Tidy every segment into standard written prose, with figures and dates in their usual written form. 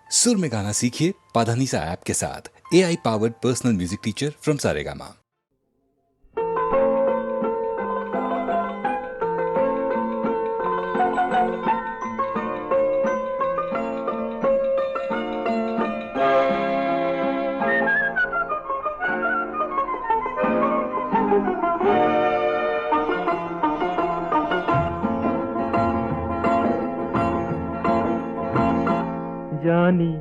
सुर में गाना सीखिए पाधानीसा ऐप के साथ। AI powered personal music teacher from Saregama. জানি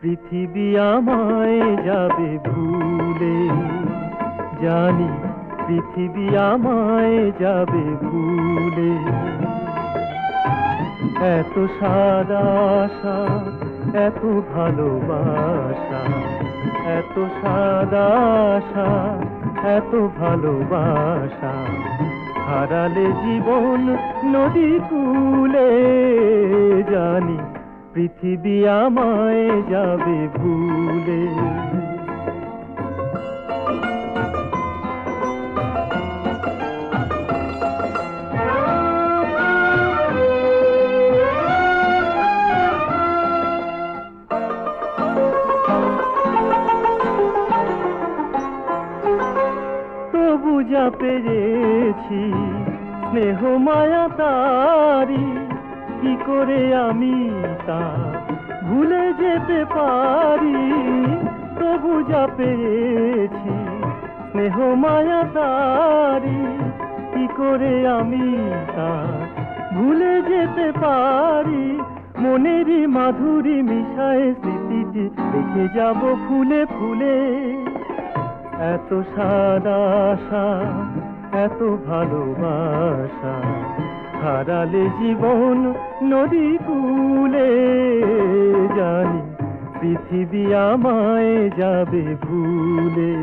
পৃথিবী আমায় যাবে ভুলে, জানি পৃথিবী আমায় যাবে ভুলে। এত সাদা আশা, এত ভালোবাসা, এত সাদা আশা, এত ভালোবাসা হারালে জীবন নদী কূলে। জানি পৃথিবী আমায় যাবে ভুলে। তবু যা পেয়েছি স্নেহ মায়া তারি, কি করে আমি তা ভুলে যেতে পারি। তবু যা পেয়েছি স্নেহ মায়া তারি, কি করে আমি তা ভুলে যেতে পারি। মনেরই মাধুরী মিশায় স্মৃতিটি রেখে যাব ফুলে ফুলে। এত সাদা আশা, এত ভালোবাসা হারালে জীবন নদী কূলে। জানি পৃথিবী আমায় যাবে ভুলে।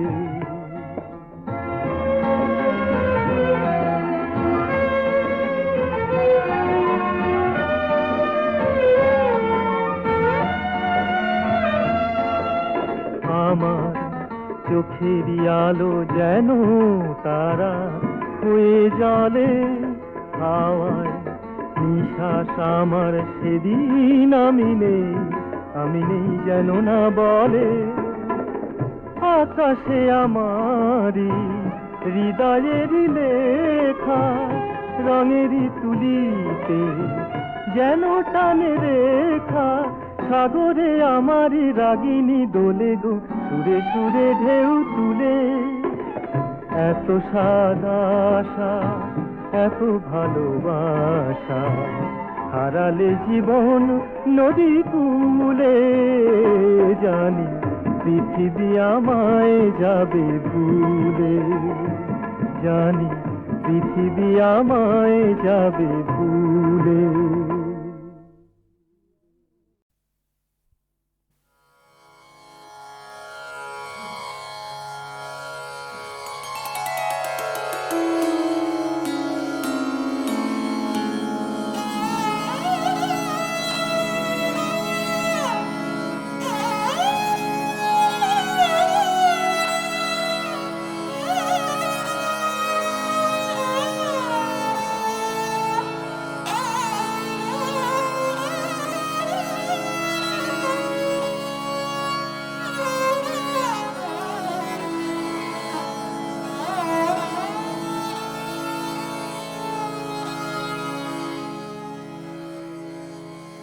আমার চোখেরই আলো যেন তারা হয়ে জলে হাওয়ায়, নিঃশ্বাস আমার সেদিন আমি নেই যেন না বলে। আকাশে আমারি হৃদয়েরই লেখা রঙেরই তুলিতে যেন টানে রেখা। সাগরে আমারি রাগিনী দোলে গো সুরে সুরে ঢেউ তুলে। এত সাদা আশা, এত ভালোবাসা হারালে জীবন নদী কূলে। জানি পৃথিবী আমায় যাবে ভুলে, জানি পৃথিবী আমায় যাবে ভুলে।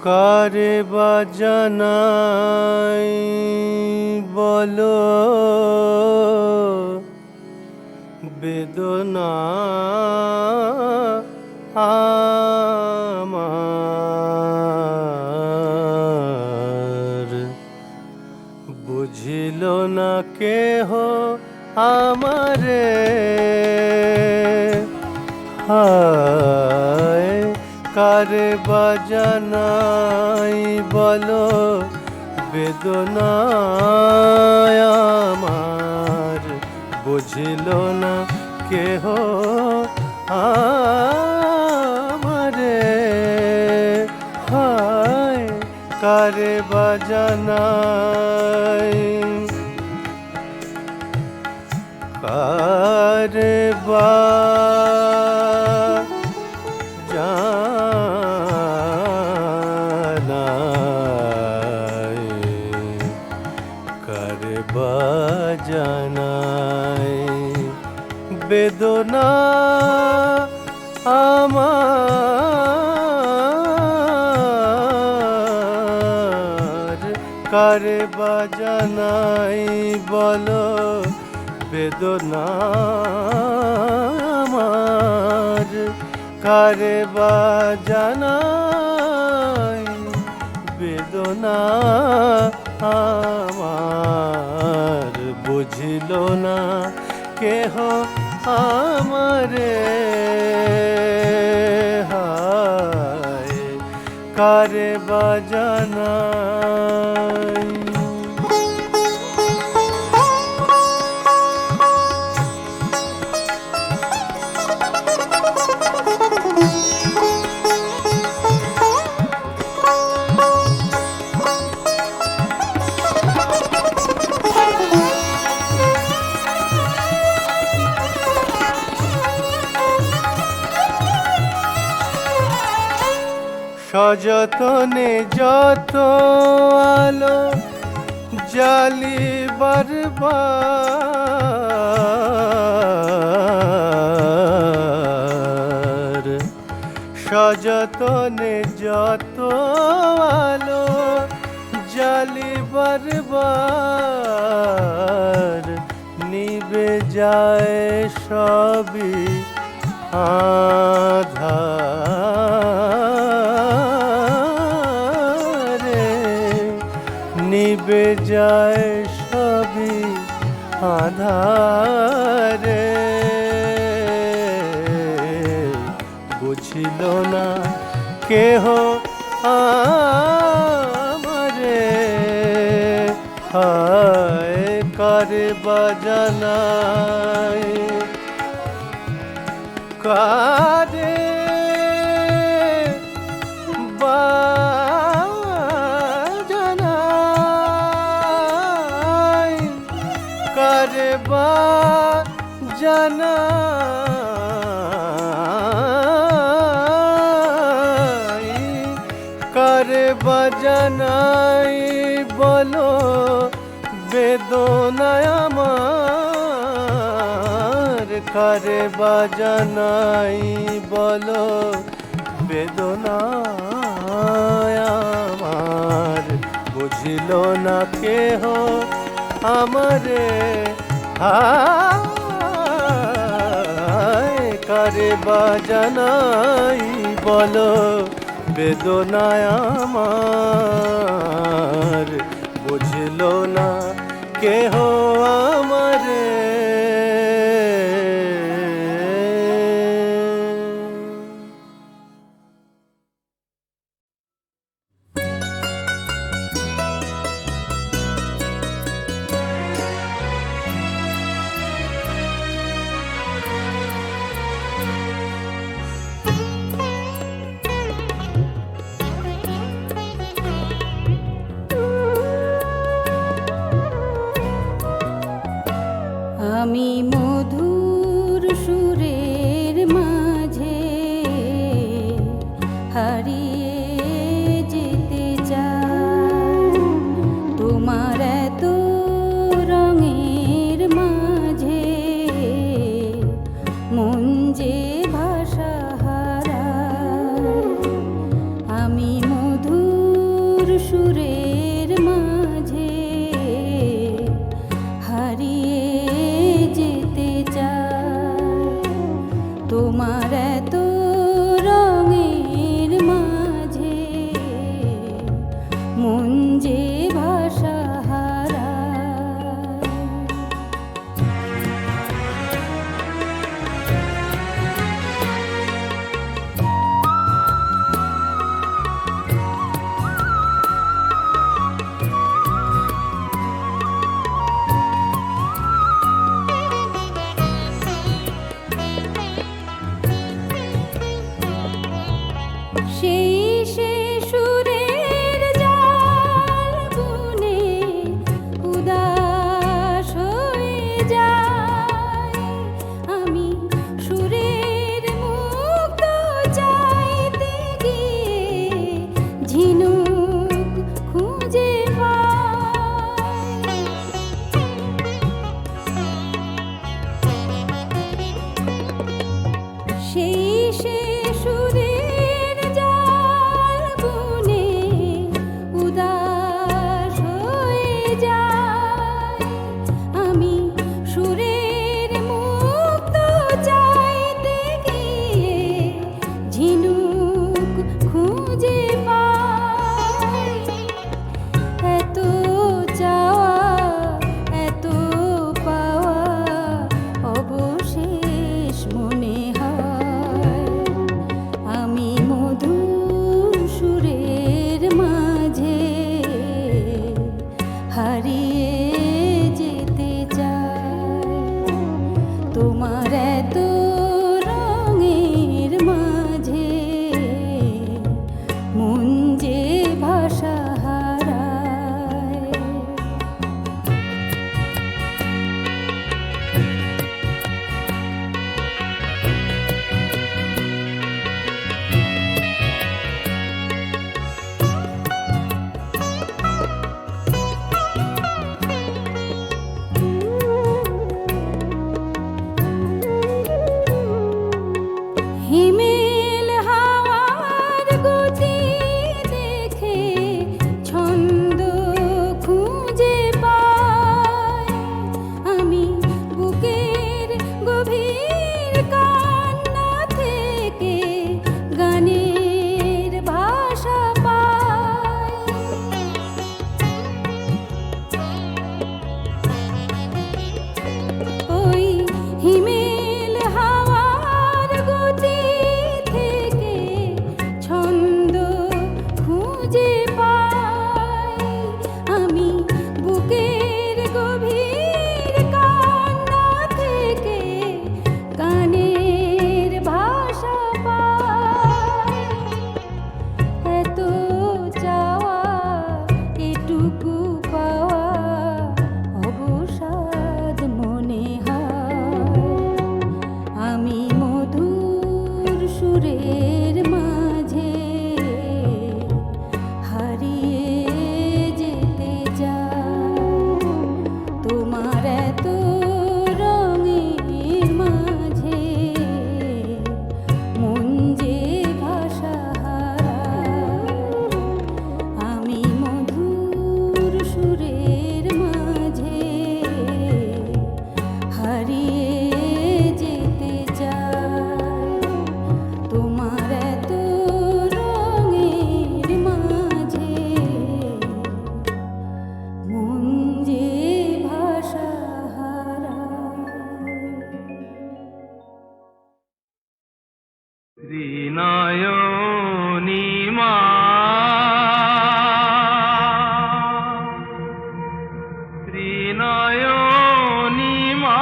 কারে বাজানাই বলো বেদনা আমার, বুঝিল না কেহ আমারে। হায় কারে বাজানাই বলো বেদনা আমার, বুঝিল না কেহ আমারে। হায় কারে বাজানাই, কারে বাজানাই বেদনা আমার কারে বাজানাই বলো বেদনা আমার কারে বাজানাই বেদনা আমার বুঝিল না কেহ আমারে হায় কারে বাজানাই সযতনে যত আলো জালি বারবার সযতনে যত আলো জালি বারবার নিবে যায় সবই আধারে নিবে যায় সবই আধারে বুঝিল না কেহ আমারে হায় কারে বাজানাই কারে বাজানাই কারে বাজানাই কারে বাজানাই বলো বেদনায় আমার কারে বাজানাই বলো বেদনায় আমার বুঝিল না কেহ আমারে হায় কারে বাজানাই বলো বেদনায় আমার বুঝিল না কেহ আমারে এইটুকু পাওয়া অবসাদ মনে হয়। আমি মধুর সুরের মাঝে হারিয়ে যেতে চাই, তোমার এত রঙের মাঝে মন যে ভাষা হারায়। আমি মধুর সুরের মাঝে হারিয়ে যেতে চাই, তোমার এত রঙের মাঝে মন যে ভাষা হারায়। ত্রিনয়নী মা, ত্রিনয়নী মা,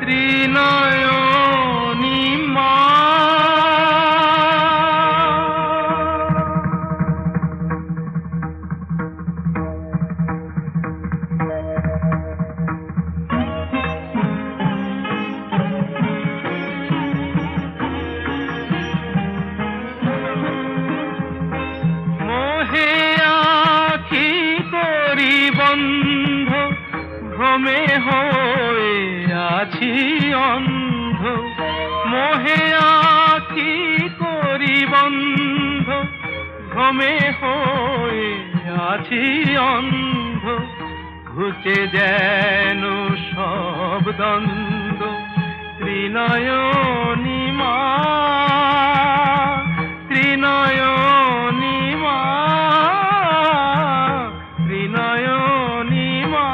ত্রিনয়নী মা। মোহে আখি করি বন্ধ, ভ্রমে হয়ে আছি অন্ধ। মোহে আখি করি বন্ধ, ভ্রমে হয়ে আছি অন্ধ। ঘুচে যেন সব দ্বন্দ্ব, ত্রিনয়নী মা, ত্রিনয়নী মা, ত্রিনয়নী মা।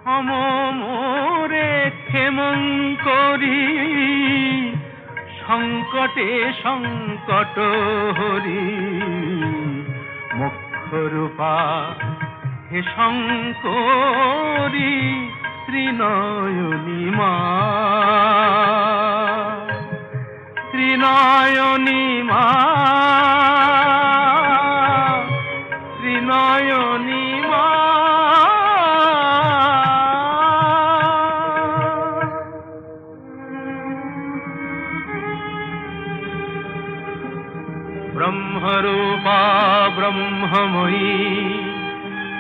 ক্ষম মোরে ক্ষেমঙ্করী, সংকটে সংকট হরি। মুখ্যরূপা হে শঙ্করী, ত্রিনয়নী মা, ত্রিনয়নী মা, ত্রিনয়নী মা। ব্রহ্মরূপা ব্রহ্মময়ী,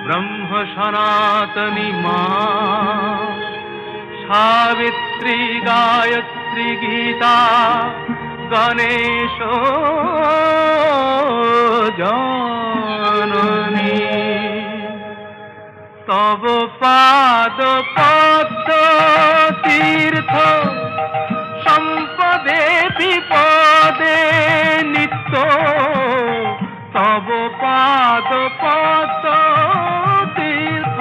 ব্রহ্ম সনাতনী মা। সাবিত্রী গায়ত্রী গীতা গণেশ জননী। তব পাদ পদ্ম তীর্থ, সম্পদে বিপদে নিত্য। তব পাদ পদ্ম তীর্থ,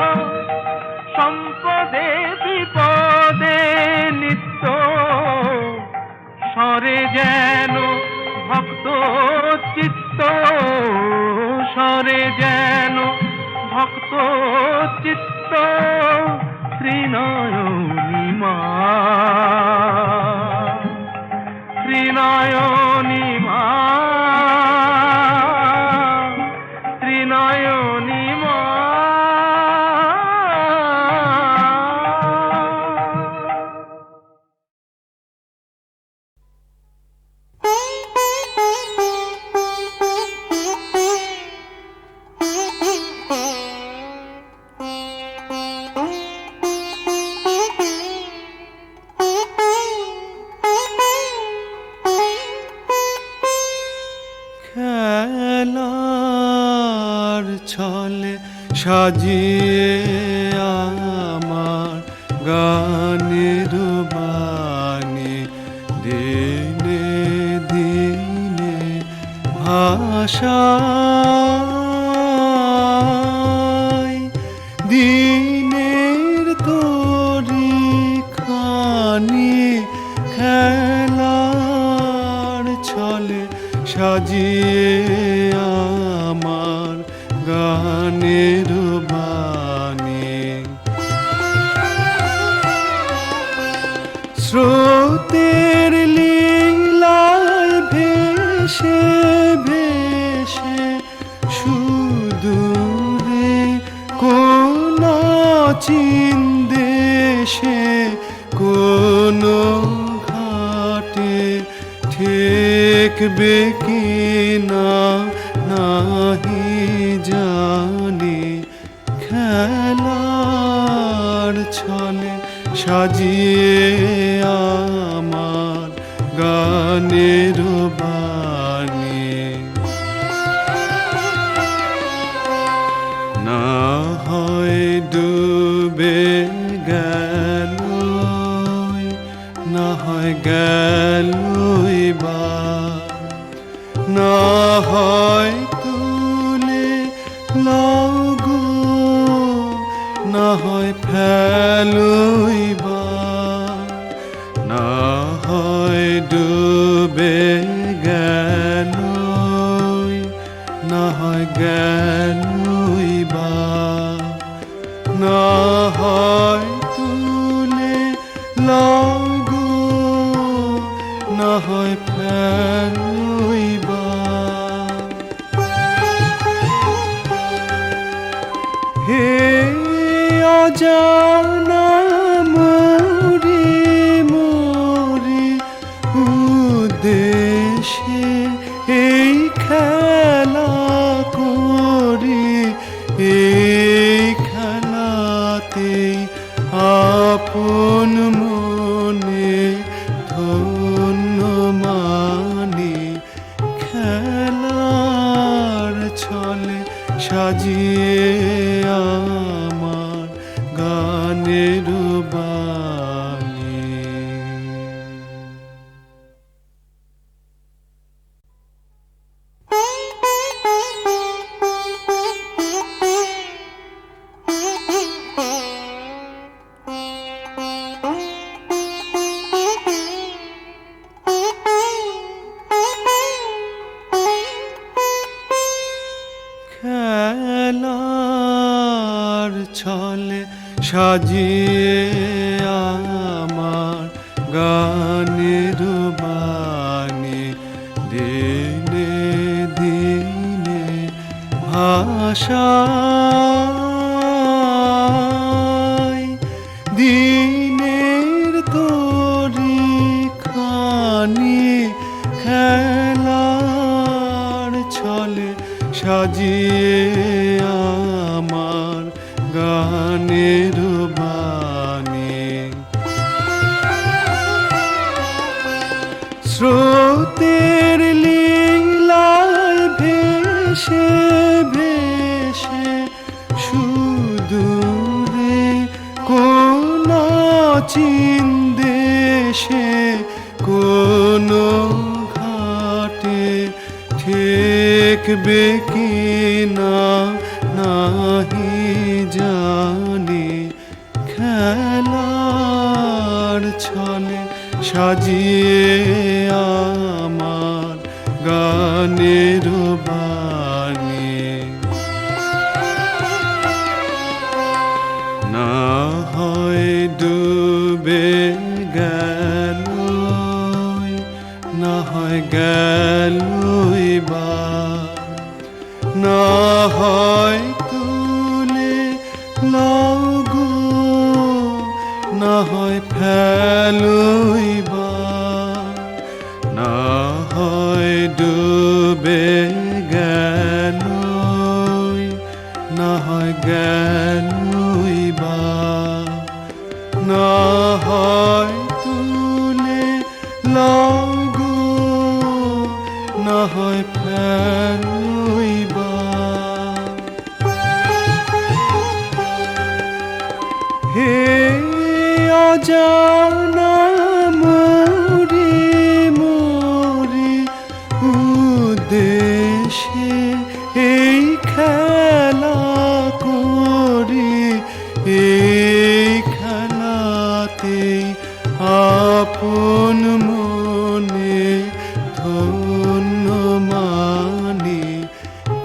সম্পদে বিপদে নিত্য। সরে যেন ভক্ত চিত্ত, সরে যেন ভক্ত চিত্ত, ত্রিনয়নী মা, ত্রিনয়নী মা, ত্রিনয়নী মা। খেলার ছলে সাজিয়ে আমার গানের বাণী, দিনে দিনে ভাষায়। দিনের তরি খানি খেলার ছলে সাজিয়ে আমার গানের বাণী। স্রোতের লীলায় ভেসে ভেসে সুদূরে কোন চিন দেশে কোন ঘাটে ঠেকবে কি না নাহি জানি, খেলার ছলে সাজিয়ে আমার গানের বাণী। না হয় ডুবে গেল, না হয় গেল এবার, না হয় তুলে লাগো, না হয় ফেলইবার, না হয় ডুবে গেল, না হয় গেলইবার, না হয় তুলে লাগো, না হয় ফেলইবার। হে অজানা মরি মরি উদ্দেশে এই খেলা করি, এই খেলাতেই আপন মনে ধন্য মানি, খেলার ছলে সাজিয়ে আমার গানের বাণী। খেলার ছলে সাজিয়ে আমার গানের বাণী, দিনে দিনে ভাষায় দিনের তরি খানি, খেলার ছলে সাজিয়ে আমার গানের বাণী। স্রোতের লীলায় ভেসে ভেসে সুদূরে কোন চিন দেশে কোন ঘাটে ঠেকবে কি না নাহি জানি, খেলার ছলে সাজিয়ে আমার গানের বাণী। না হয় ডুবে গেল, না হয় গেল এবার, না হয় তুলে লাগো, না হয় ফেলইবার, না হয় ডুবে গেল, না হয় গেলইবার, না হয় তুলে লাগো, না হয় ফেলইবার। হে অজানা মরি মরি উদ্দেশে এই খেলা করি, এই খেলাতেই আপন মনে ধন্য মানি,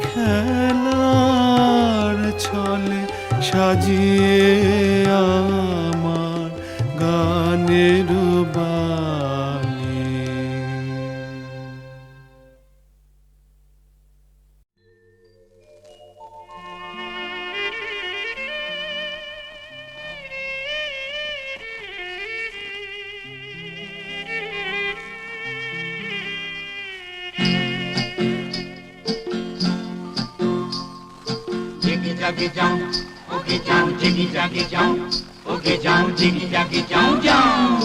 খেলা সাজিয়ে আমার গানের বাণী। Jiggy jaggy jump, okay jump, jiggy jaggy jump, okay jump, jiggy jaggy jump, jump.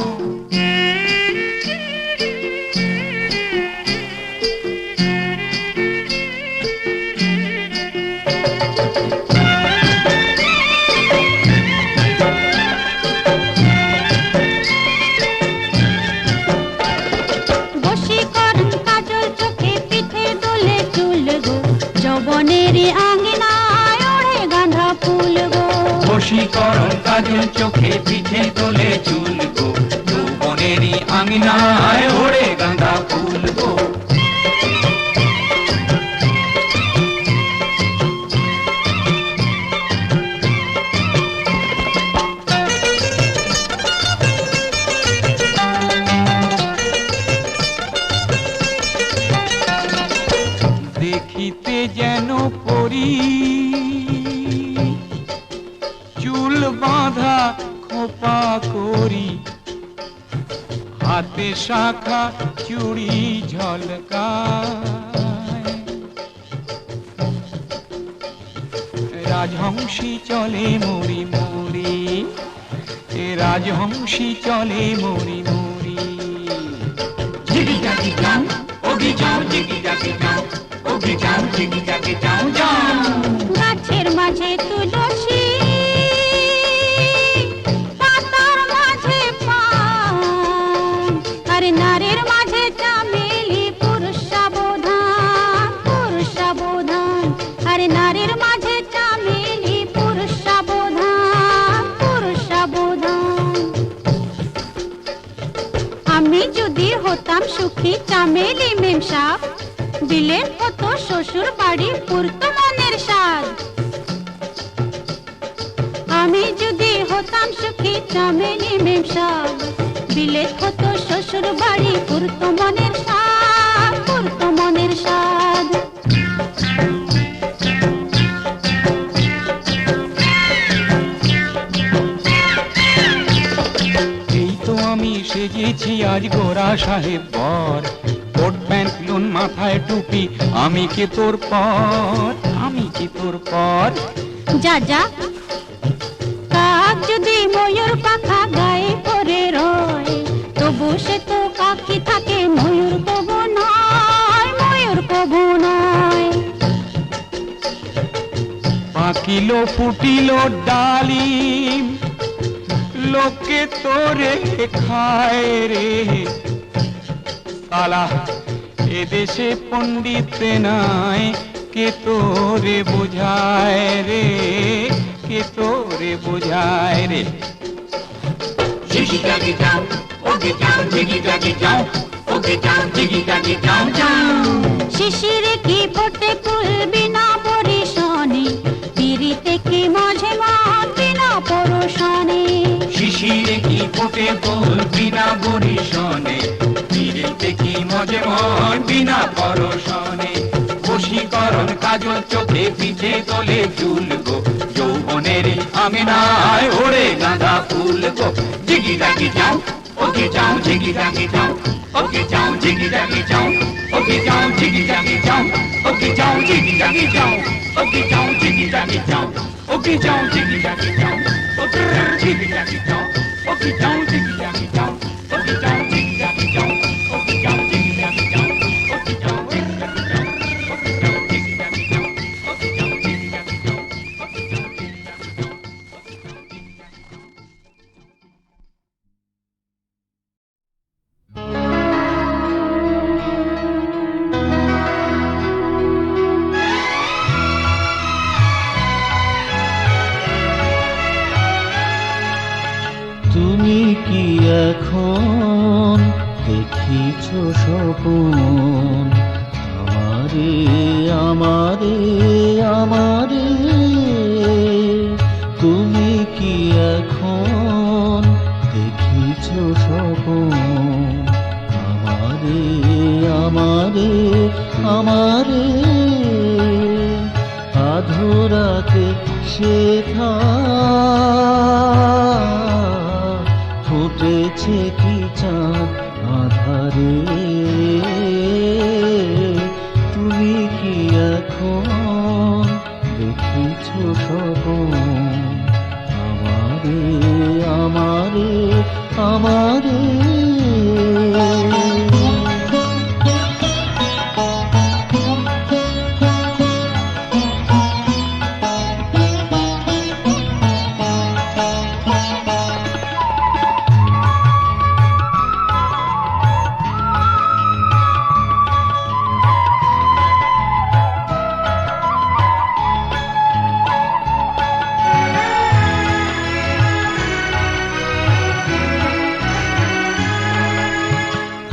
বশীকরণ কাজল চোখে পিঠে দোলে চুল গো যৌবনেরই আঙ্গিনায় ওড়ে গাঁদা ফুল গো। বশীকরণ কাজল চোখে পিঠে তোলে চুল গো, যৌবনেরই আঙিনায় ওড়ে গাঁদা ফুল গো। দেখিতে যেন পরি, চুল বাঁধা খোপা করি, হাতে শাখা চুড়ি ঝলকায়, রাজহংসী চলে মরি মরি, রাজহংসী চলে মরি মরি। জিগি জাগি যাও, ওগি যাও, জিগি জাগি যাও, ওগি যাও, জিগি জাগি যাও, যাও। গাছের মাঝে তুলসী, পাতার মাঝে পান, আর নারীর মাঝে চামেলি, পুরুষ সাবধান, পুরুষ সাবধান, আর নারীর মাঝে চামেলি, পুরুষ সাবধান, পুরুষ সাবধান। আমি যদি হতাম সুখী চামেলি মেম সাপ, দিলেন হতো শ্বশুর বাড়ি পুরতো মনের স্বাদ। আমি যদি হতাম সুখী চামেলি মেম সাপ, দিলে হতো শ্বশুর বাড়ি পুরতো মনের স্বাদ, পুরতো মনের স্বাদ। এই তো আমি সেজেছি আজ গোরা সাহেব বর, কোট প্যান্ট লুন মাথায় টুপি, আমি কে তোর পর, আমি কি তোর পর। যা যা, কাক যদি ময়ূর পাখা গায়ে পরে রয়, তবু সে তো কাকি থাকে, ময়ূর কবু নয়, ময়ূর কবু নয়। পাকিলো ফুটিলো ডালিম, লোকে তোরে খায় রে, সালা এদেশে পণ্ডিত নাই, কে তোরে বোঝায় রে, কে তোরে বোঝায় রে। জিগি জাগি যাও, ওগে যাও, জিগি জাগি যাও, ওগে যাও, জিগি জাগি যাও, যাও। শিশিরে কি ফোটে ফুল বিনা পরিশনে, পিরিতে কি মাঝে মন বিনা পরশনে। শিশিরে কি ফোটে ফুল বিনা বরিশনে, পিরিতে কি মজে মন বিনা পরশনে। বশীকরণ কাজল চোখে পিঠে তোলে চুল গো, যৌবনের আঙিনায় ওড়ে গাঁদা ফুল গো। জিগি জাগি যাও, ওকে যাও, জিগি জাগি যাও, ওকে যাও, জিগি জাগি যাও, ওকে যাও, জিগি জাগি যাও, ওকে যাও, জিগি জাগি যাও, ওকে যাও, জিগি জাগি যাও, ওকে যাও, জিগি জাগি যাও, ওকে যাও, জিগি জাগি যাও, ওকে যাও, জিগি জাগি যাও, ওকে যাও, জিগি জাগি যাও, ওকে যাও, জিগি জাগি যাও, ওকে যাও, জিগি জাগি যাও, ওকে যাও, জিগি জাগি যাও, ওকে যাও, জিগি জাগি যাও, ওকে যাও, জিগি জাগি যাও, ওকে যাও, জিগি জাগি যাও। তুমি কি এখন দেখিছ স্বপন, আমারে আমারে আমারে আমারে আধুরাতে শেখা ফুটেছে কি চাঁদ আধারে তুমি কি এখন দেখিছ স্বপন আমারে আমারে আমারে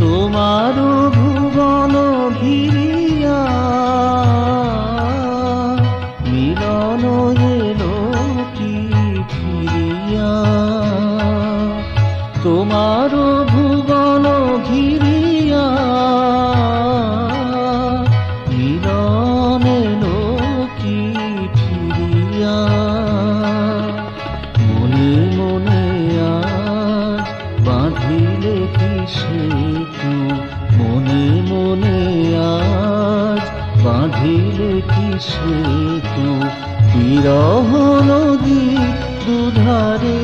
তোমার ভুবন ঘিরিয়া মিলন এলো কি ফিরিয়া তোমার ভুবন ঘিরিয়া মিলন এলো কি ফিরিয়া মনে মনে আজ বাঁধিলে কি সেতু মনে মনে আজ বাঁধিলে কি সেতু বিরহ নদী দুধারে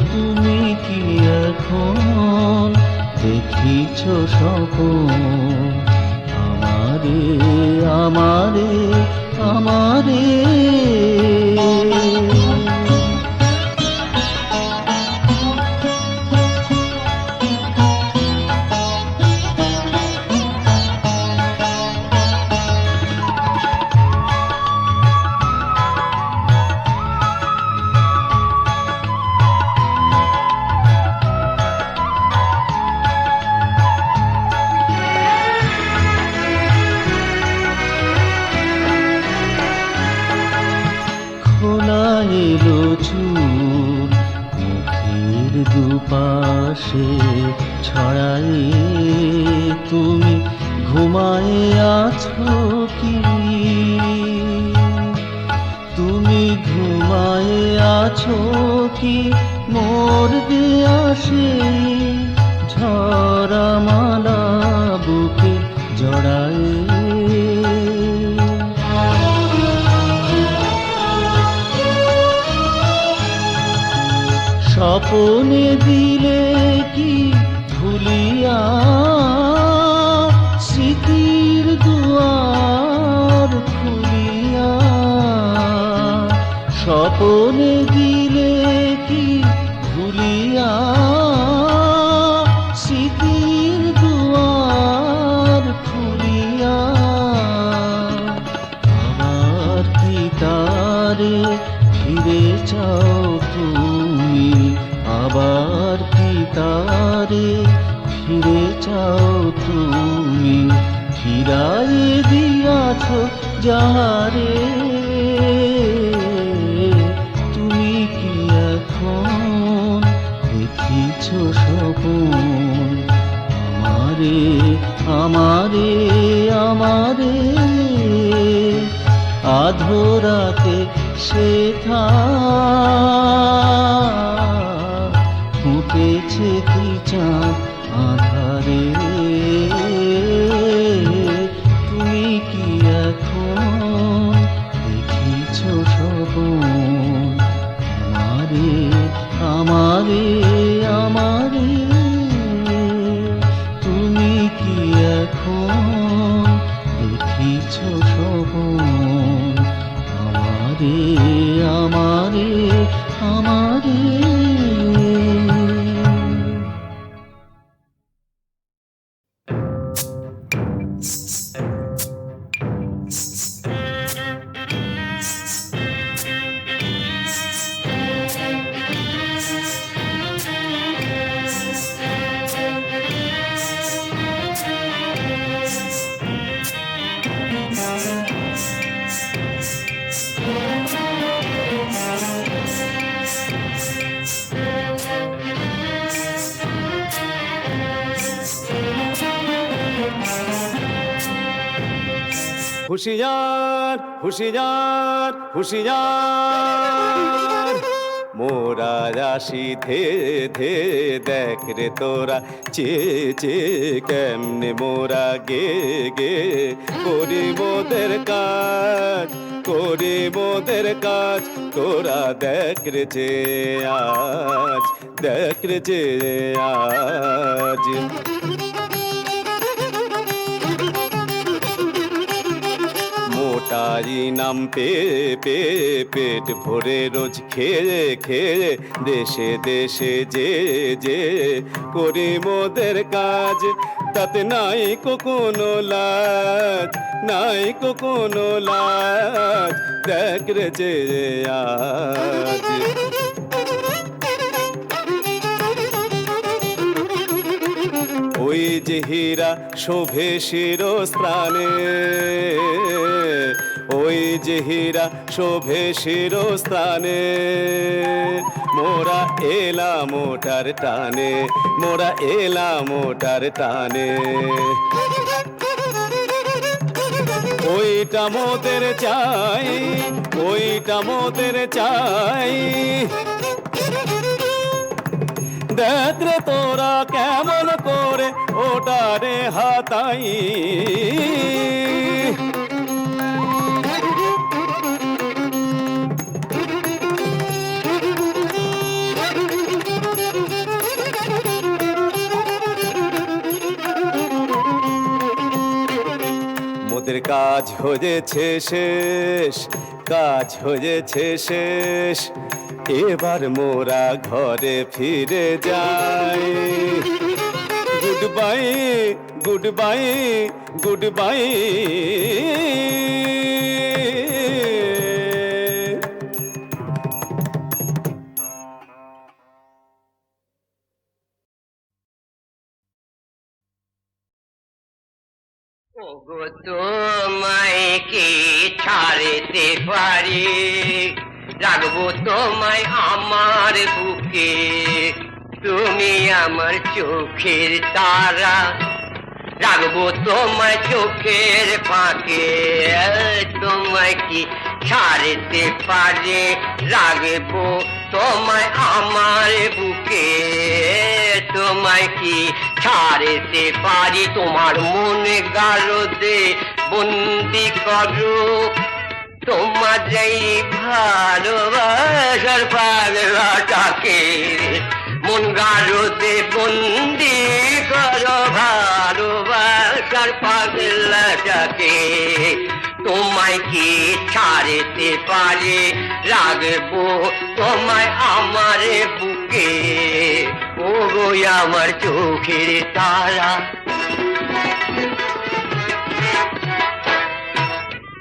তুমি কি এখন দেখিছ স্বপন আমারে আমারে আমারে খোলা এলো চুল মুখের দুপাশে ছড়াই তুমি ঘুমায়ে আছো কি তুমি ঘুমায়ে আছো কি মোর দেয়াসে ঝরা মালা বুকে জড়ায় স্বপনে দিলে কি ভুলিয়া স্মৃতির দুয়ার খুলিয়া স্বপনে দিলে কি ভুলিয়া স্মৃতির দুয়ার খুলিয়া আবার কি তারে ফিরে চাও তুমি আবার কি তারে ফিরে চাও তুমি ফিরায়ে দিয়াছ যারে তুমি কি এখন দেখিছ স্বপন আমারে আমারে আমারে আধরাতে শেখা ফুটেছে কি চাঁদ আধারে তুমি কি এখন দেখিছ স্বপন আমারে আমারে আমারে তুমি কি এখন দেখিছ স্বপন আমারে আমারে আমারে হুঁশিয়ার হুঁশিয়ার হুঁশিয়ার মোরা আসি ধে ধে দেখ রে তোরা চে কেমনে মোরা গে গে করি মোদের কাজ করি মোদের কাজ তোরা দেখ রে চে আজ দেখ রে চে আজ মোটাই নাম পে পে পেট ভরে রোজ খেয়ে খেয়ে দেশে দেশে যে যে করি মোদের কাজ তাতে নাই কোনো লাজ নাই কোনো লাজ দেখ রে যে আজ ওই যে হীরা শোভে শিরস্থানে ওই যে হীরা শোভে শিরস্থানে মোরা এলাম ওটার টানে মোরা এলাম ওটার টানে ওইটা মোদের চাই ওইটা মোদের চাই দেখ রে তোরা কেমন করে ওটারে হাতাই মোদের কাজ হয়েছে শেষ কাজ হয়েছে শেষ এবার মোরা ঘরে ফিরে যাই good bye good bye good bye ওগো তোমায় কি ছাড়তে পারি রাখবো তোমায় আমার বুকে তুমি আমার চোখের তারা রাখবো তোমায় চোখের ফাঁকে তোমায় কি ছাড়তে পারি রাখবো তোমায় আমার বুকে তোমায় কি ছাড়তে পারি তোমার মনে গারদে বন্দি করো তোমার যেই ভালোবাসার পাগলাটাকে মন গারদে বন্দি করো ভালোবাসার পাগলাটাকে তোমায় কি ছাড়তে পারে রাখবো তোমায় আমার বুকে ও গো আমার চোখের তারা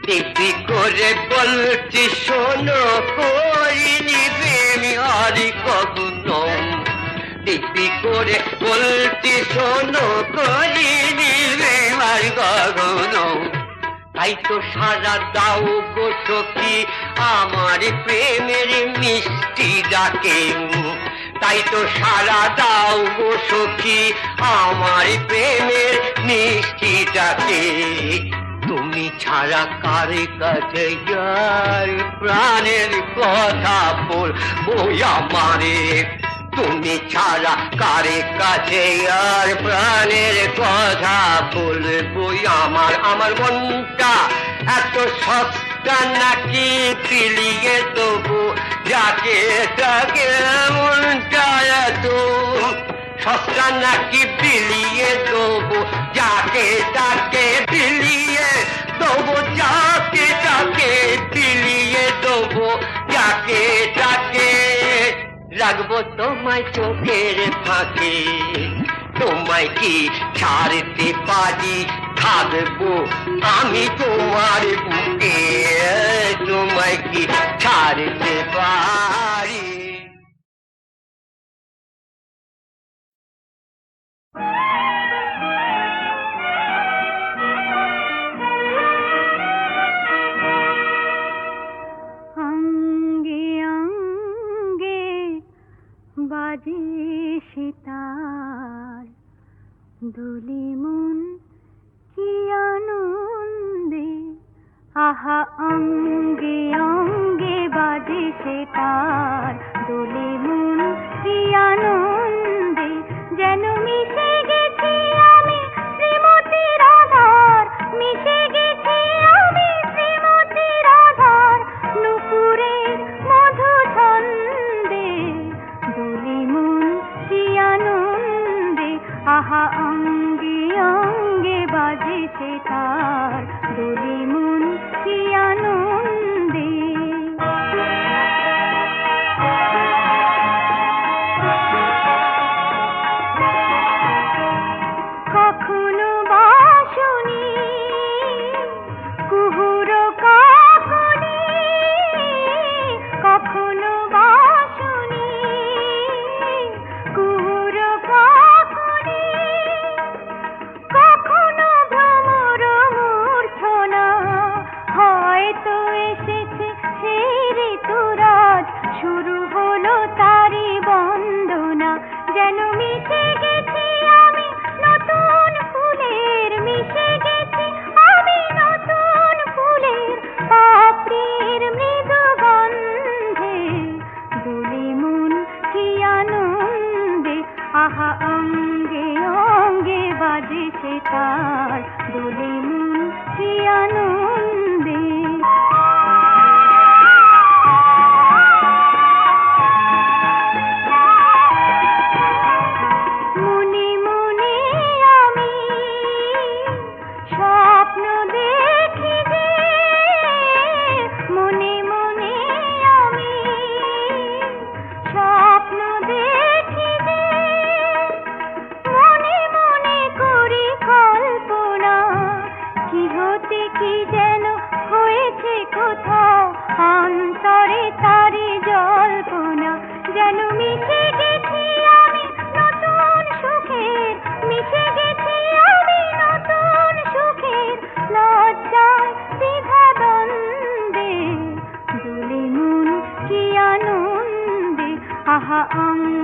দিব্যি করে বলছি শোনো করিনি প্রেম হরি কখনো দিব্যি করে বলছি শোনো করিনি প্রেম হরি কখনো তাই তো সারা দাও গো সখী আমার প্রেমের মিষ্টি ডাকে তাই তো সারা দাও গো সখী আমার প্রেমের মিষ্টি ডাকে তুমি ছাড়া কারে কাছে যার প্রাণের কথা বলবো আমারে তুমি ছাড়া কারে কাছে আর প্রাণের কথা বলবো আমার মনটা এত সস্তা নাকি পিলিয়ে দেবো যাকে তাকে মনটা এত সস্তা নাকি বিলিয়ে দেবো যাকে তাকে বিলিয়ে দেবো যাকে তাকে বিলিয়ে দেবো যাকে তাকে রাখবো তোমায় চোখের ফাঁকে তোমায় কি ছাড়তে পারি থাকবো আমি তোমার বুকে তোমায় কি ছাড়তে পারি বাজে সিতার দুলি মন কি আনন্দে আহা অঙ্গে অঙ্গে বাজে সে তার, দোলে মন কি আনন্দে, যেন মিশে গেছি আমি শ্রীমতী রাধার, মিশে গেছি আমি শ্রীমতী রাধার নুপুরের মধু ছন্দে, দোলে মন কি আনন্দে, আহা অঙ্গে অঙ্গে বাজে সে তার, দোলে মন কি আনন্দে। কখনো বাসুনি কুহুরো কাকনি, কখনো বাসুনি কুহুরো কাকনি, কখনো ভ্রমর মূর্ছনা, হয়তো এসেছে সেই ঋতুরাজ, শুরু হলো তারি বন্দনা, যেন মিশে গেছি আমি নতুন ফুলের, মিশে গেছি আমি নতুন ফুলের পাপড়ির মৃদু গন্ধে, দোলে মন কি আনন্দে, আহা অঙ্গে অঙ্গে বাজে সে তার, দোলে মন কি আনন্দে। মনে মনে আমি স্বপ্ন দেখি যে, মনে মনে আমি স্বপ্ন দেখি যে, মনে মনে করি কল্পনা, কি হতে কি যেন হয়েছে কোথাও, অন্তরে তারি জল্পনা, যেন মিশে গেছি আমি নতুন সুখের, মিশে গেছি আমি নতুন সুখের লজ্জায় দ্বিধা দ্বন্দ্বে, দোলে মন কি আনন্দে, আহা অঙ্গে